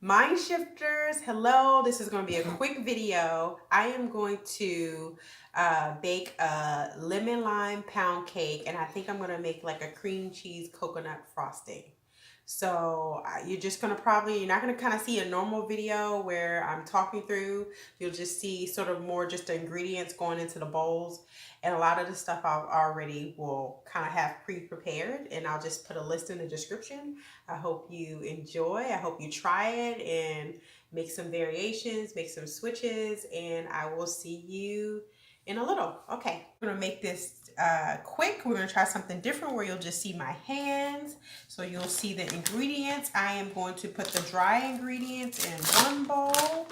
Mindshifters, hello. This is going to be a quick video. I am going to bake a lemon lime pound cake, and I think I'm going to make like a cream cheese coconut frosting. So you're just going to you're not going to kind of see a normal video where I'm talking through. You'll just see sort of more just the ingredients going into the bowls. And a lot of the stuff I already will kind of have pre-prepared, and I'll just put a list in the description. I hope you enjoy. I hope you try it and make some variations, make some switches, and I will see you in a little. Okay, I'm gonna make this quick. We're gonna try something different where you'll just see my hands. So you'll see the ingredients. I am going to put the dry ingredients in one bowl,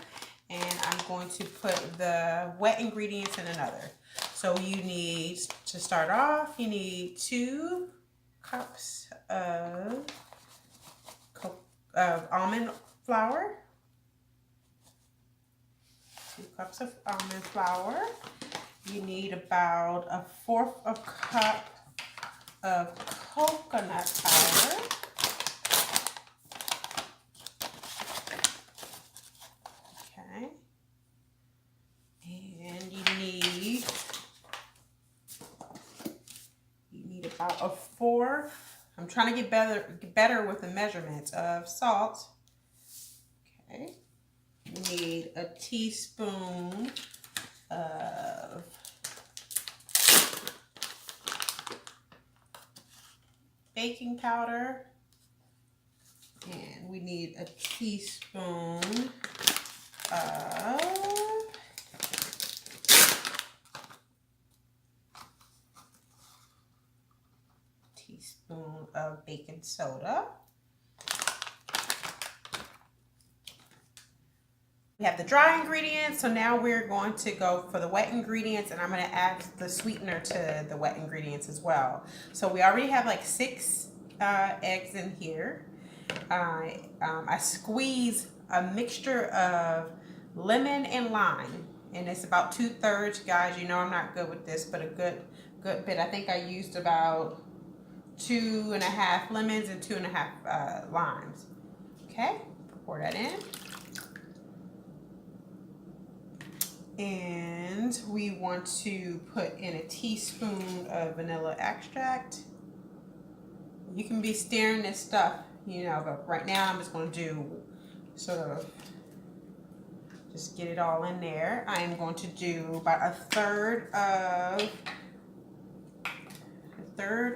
and I'm going to put the wet ingredients in another. So you need, to start off, you need 2 cups of almond flour. 2 cups of almond flour. You need about 1/4 cup of coconut powder. Okay. And you need about 1/4. I'm trying to get better with the measurements of salt. Okay. You need a teaspoon of baking powder, and we need a teaspoon of baking soda. We have the dry ingredients, so now we're going to go for the wet ingredients, and I'm going to add the sweetener to the wet ingredients as well. So we already have like 6 eggs in here. I squeeze a mixture of lemon and lime, and it's about 2/3, guys. You know I'm not good with this, but a good bit. I think I used about 2.5 lemons and 2.5 limes. Okay, pour that in. And we want to put in a teaspoon of vanilla extract. You can be stirring this stuff, you know, but right now I'm just going to do sort of just get it all in there. I am going to do about a third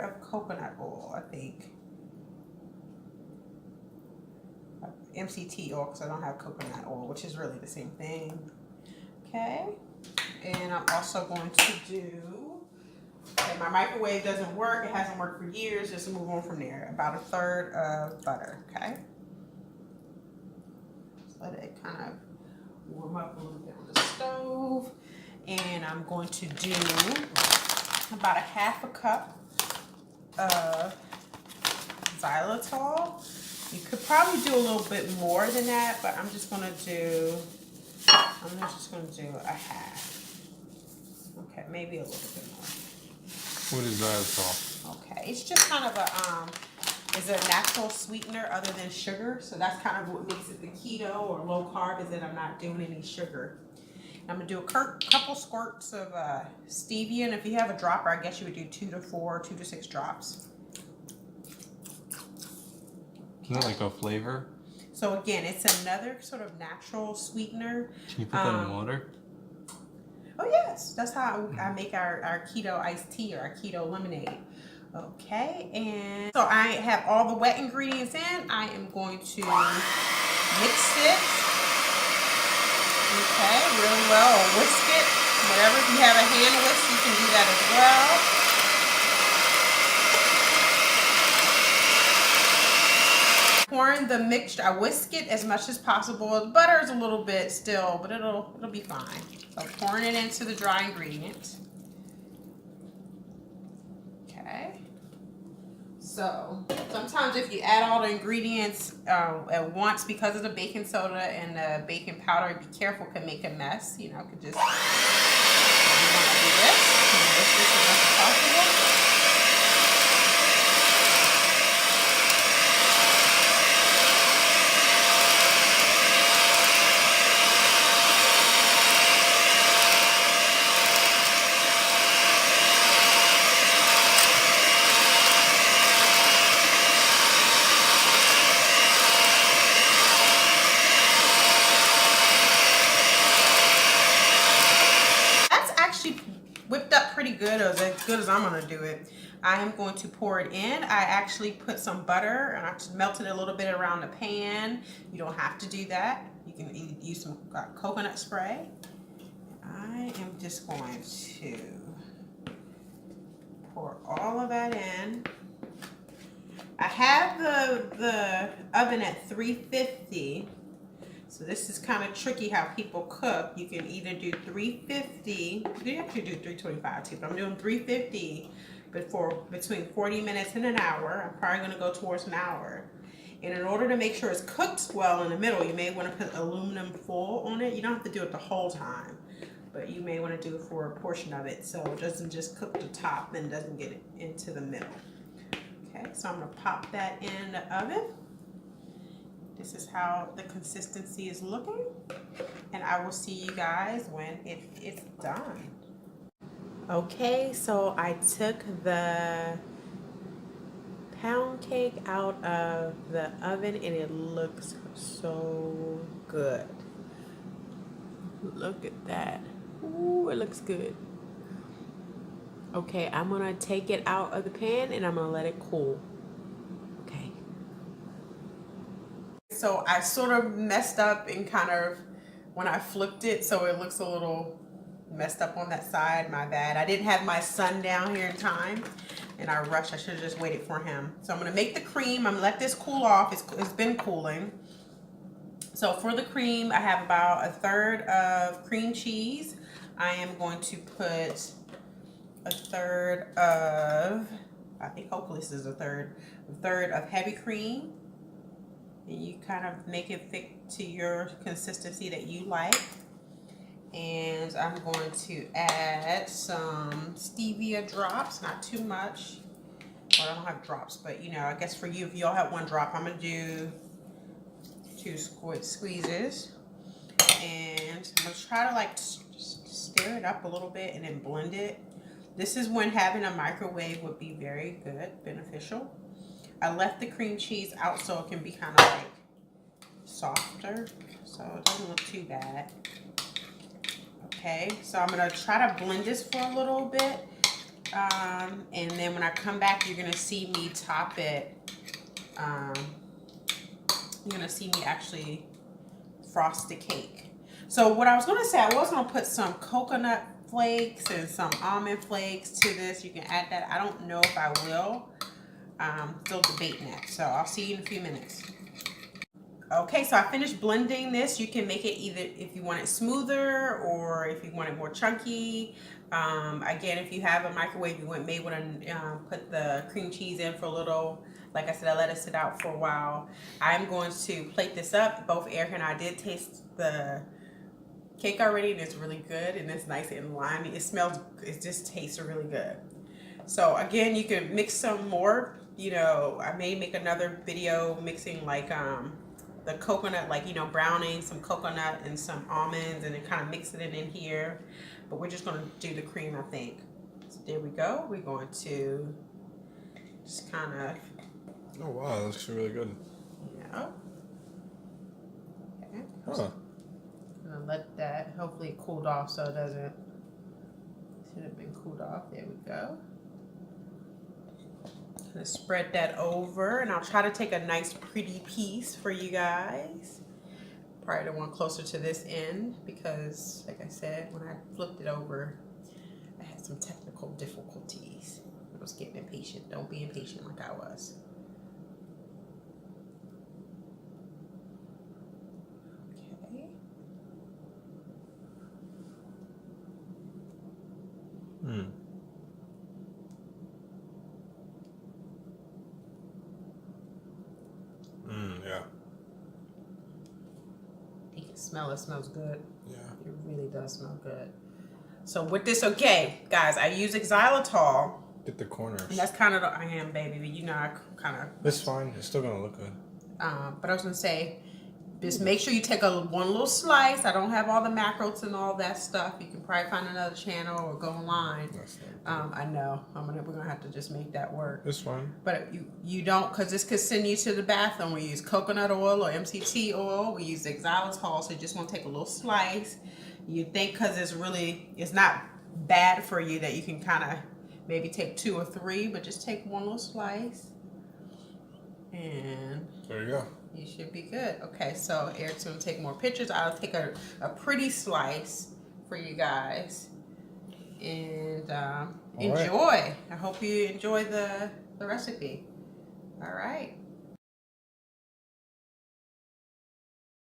of coconut oil, I think. MCT oil, because I don't have coconut oil, which is really the same thing. Okay, and I'm also going to do, okay, my microwave doesn't work, it hasn't worked for years, just move on from there. About a third of butter, okay? Just let it kind of warm up a little bit on the stove. And I'm going to do about 1/2 cup of Xylitol. You could probably do a little bit more than that, but I'm just going to do 1/2. Okay, maybe a little bit more. What is Xylitol? Okay, it's just kind of it's a natural sweetener other than sugar. So that's kind of what makes it the keto or low carb, is that I'm not doing any sugar. I'm gonna do a couple squirts of stevia, and if you have a dropper, I guess you would do 2 to 4, 2 to 6 drops. Is that like a flavor? So again, it's another sort of natural sweetener. Can you put that in water? Oh yes, that's how I make our keto iced tea or our keto lemonade. Okay, and so I have all the wet ingredients in. I am going to mix it. Okay, really well, or whisk it. Whatever, if you have a hand whisk, you can do that as well. Pouring the mixture, I whisk it as much as possible. The butter is a little bit still, but it'll be fine. So pouring it into the dry ingredients. Okay. So sometimes if you add all the ingredients at once, because of the baking soda and the baking powder, be careful, it can make a mess. You know, it could just, you want to do this, whisk this as much as possible. as good as I'm gonna do it. I am going to pour it in. I actually put some butter and I just melted a little bit around the pan. You don't have to do that. You can use some coconut spray. I am just going to pour all of that in. I have the oven at 350. So this is kind of tricky how people cook. You can either do 350, you actually do 325 too, but I'm doing 350 between 40 minutes and an hour. I'm probably gonna go towards an hour. And in order to make sure it's cooked well in the middle, you may wanna put aluminum foil on it. You don't have to do it the whole time, but you may wanna do it for a portion of it so it doesn't just cook the top and doesn't get it into the middle. Okay, so I'm gonna pop that in the oven. This is how the consistency is looking, and I will see you guys when it's done. Okay, so I took the pound cake out of the oven and it looks so good. Look at that. Ooh, it looks good. Okay, I'm gonna take it out of the pan and I'm gonna let it cool. Okay. So I sort of messed up and kind of, when I flipped it, so it looks a little messed up on that side. My bad. I didn't have my son down here in time and I rushed. I should have just waited for him. So I'm gonna make the cream. I'm gonna let this cool off. It's been cooling. So for the cream, I have about 1/3 of cream cheese. I am going to put 1/3 of, I think hopefully this is 1/3 of heavy cream. And you kind of make it fit to your consistency that you like. And I'm going to add some stevia drops, not too much. Well, I don't have drops, but you know, I guess for you, if you all have 1 drop, I'm gonna do 2 squeezes. And I'm gonna try to like stir it up a little bit and then blend it. This is when having a microwave would be very good, beneficial. I left the cream cheese out so it can be kind of like softer, so it doesn't look too bad. Okay, so I'm gonna try to blend this for a little bit, and then when I come back, you're gonna see me top it. You're gonna see me actually frost the cake. So what I was gonna say, I was gonna put some coconut flakes and some almond flakes to this. You can add that. I don't know if I will. Still debating that. So I'll see you in a few minutes. Okay, so I finished blending this. You can make it either if you want it smoother or if you want it more chunky. Again, if you have a microwave, you may want to put the cream cheese in for a little. Like I said, I let it sit out for a while. I'm going to plate this up. Both Eric and I did taste the cake already, and it's really good, and it's nice and limey. It smells, it just tastes really good. So again, you can mix some more. You know, I may make another video mixing like the coconut, like, you know, browning some coconut and some almonds and then kind of mixing it in here. But we're just going to do the cream, I think. So there we go. We're going to just kind of. Oh wow, that looks really good. Yeah. Okay. Huh. I'm going to let that, hopefully it cooled off so it doesn't, should have been cooled off. There we go. Gonna spread that over, and I'll try to take a nice pretty piece for you guys. Probably the one closer to this end because, like I said, when I flipped it over, I had some technical difficulties. I was getting impatient. Don't be impatient like I was. Okay. Yeah. You can smell it. It smells good. Yeah. It really does smell good. So with this, okay, guys, I use Xylitol. Get the corners. And that's kind of I am, baby, but you know, I kind of. It's fine. It's still gonna look good. But I was gonna say, just make sure you take one little slice. I don't have all the macros and all that stuff. You can probably find another channel or go online. I know. We're gonna have to just make that work. It's fine. But you don't, because this could send you to the bathroom. We use coconut oil or MCT oil. We use Xylitol, so you just want to take a little slice. You think because it's not bad for you that you can kind of maybe take 2 or 3, but just take one little slice. And there you go. you should be good. Okay, so Eric's gonna take more pictures. I'll take a pretty slice for you guys. And enjoy. I hope you enjoy the recipe. All right.